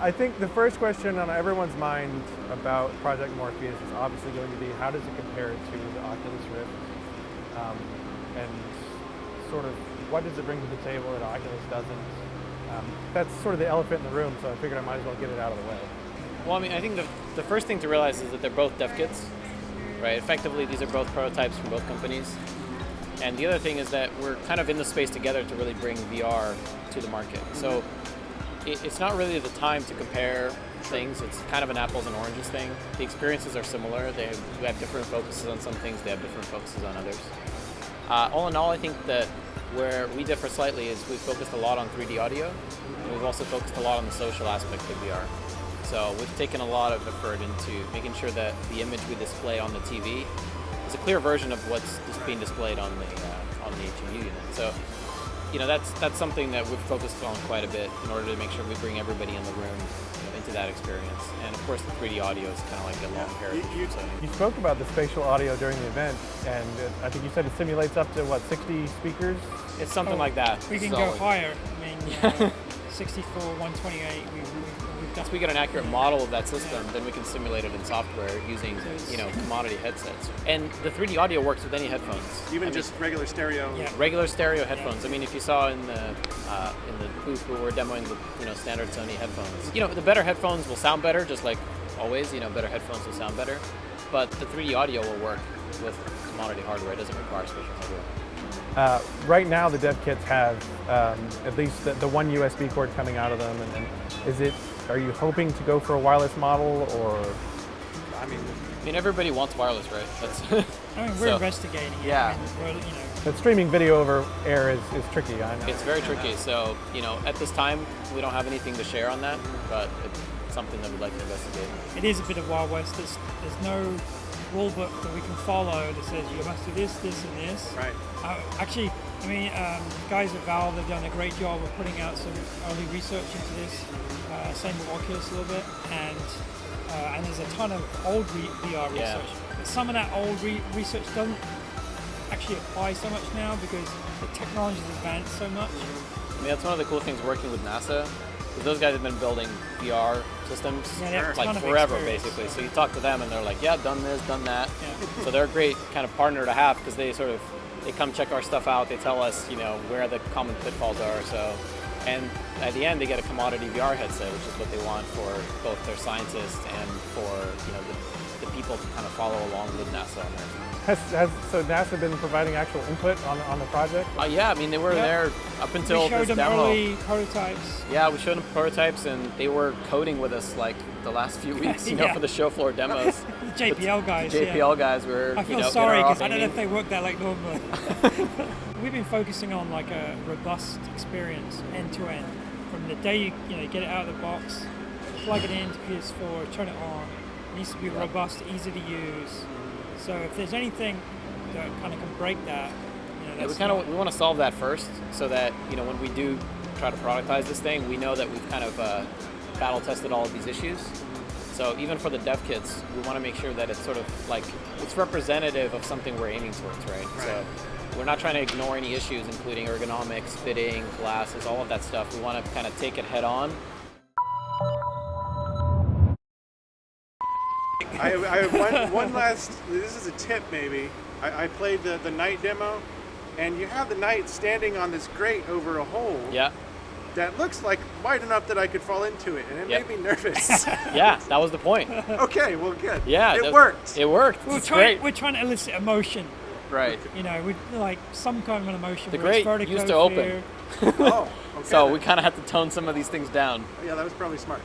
I think the first question on everyone's mind about Project Morpheus is obviously going to be, how does it compare to the Oculus Rift? And sort of, what does it bring to the table that Oculus doesn't? That's sort of the elephant in the room, so I figured I might as well get it out of the way. Well, I mean, I think the first thing to realize is that they're both dev kits, right? Effectively, these are both prototypes from both companies. And the other thing is that we're kind of in the space together to really bring VR to the market. So it's not really the time to compare things. It's kind of an apples and oranges thing. The experiences are similar. We have different focuses on some things. They have different focuses on others. All in all, I think that where we differ slightly is we've focused a lot on 3D audio, and we've also focused a lot on the social aspect of VR. So we've taken a lot of effort into making sure that the image we display on the TV is a clear version of what's just being displayed on the HMU unit. So, you know, that's something that we've focused on quite a bit in order to make sure we bring everybody in the room into that experience. And of course, the 3D audio is kind of like a long heritage. You spoke about the spatial audio during the event, and I think you said it simulates up to, what, 60 speakers? It's something like that. We can go higher. I mean, 64, 128. Once we get an accurate model of that system, then we can simulate it in software using, you know, commodity headsets. And the 3D audio works with any headphones. Even just regular stereo. Yeah, regular stereo headphones. I mean, if you saw in the booth where we're demoing the, you know, standard Sony headphones, you know, the better headphones will sound better, just like always. You know, better headphones will sound better. But the 3D audio will work with commodity hardware. It doesn't require special hardware. Right now, the dev kits have at least the one USB cord coming out of them, and are you hoping to go for a wireless model, or? I mean, everybody wants wireless, right? That's. I mean, we're investigating it. Yeah. I mean, But streaming video over air is tricky, I know. It's very tricky. So, you know, at this time, we don't have anything to share on that, but it's something that we'd like to investigate. It is a bit of Wild West. There's no rule book that we can follow that says you must do this, this, and this. Right. Actually, I mean, guys at Valve have done a great job of putting out some early research into this. Same with Oculus a little bit, and there's a ton of old VR research. But some of that old research doesn't actually apply so much now because the technology has advanced so much. I mean, that's one of the cool things working with NASA. Because those guys have been building VR systems like forever, basically. So you talk to them and they're like, yeah, done this, done that. Yeah. So they're a great kind of partner to have because they come check our stuff out. They tell us, you know, where the common pitfalls are. So, and at the end, they get a commodity VR headset, which is what they want for both their scientists and for, you know, the people to kind of follow along with NASA on there. So NASA been providing actual input on the project? Yeah, I mean, they were there up until this demo. We showed them early prototypes. Yeah, we showed them prototypes, and they were coding with us like the last few weeks, you know, for the show floor demos. The JPL guys. The JPL guys were. I feel sorry because I don't know if they work that like normally. We've been focusing on like a robust experience end to end, from the day you get it out of the box, plug it into PS4, turn it on. It needs to be robust, easy to use. So if there's anything that kind of can break that, that's we want to solve that first, so that when we do try to productize this thing, we know that we've kind of battle tested all of these issues. So even for the dev kits, we want to make sure that it's sort of like it's representative of something we're aiming towards, right? So we're not trying to ignore any issues, including ergonomics, fitting, glasses, all of that stuff. We want to kind of take it head on. I have one last, this is a tip maybe. I played the night demo, and you have the knight standing on this grate over a hole. Yeah. That looks like wide enough that I could fall into it, and it made me nervous. Yeah, that was the point. Okay, well, good. Yeah, it worked. It worked. We're trying to elicit emotion. Right. With like some kind of an emotion. The grate used to open. Oh, okay. So we kind of had to tone some of these things down. Yeah, that was probably smart.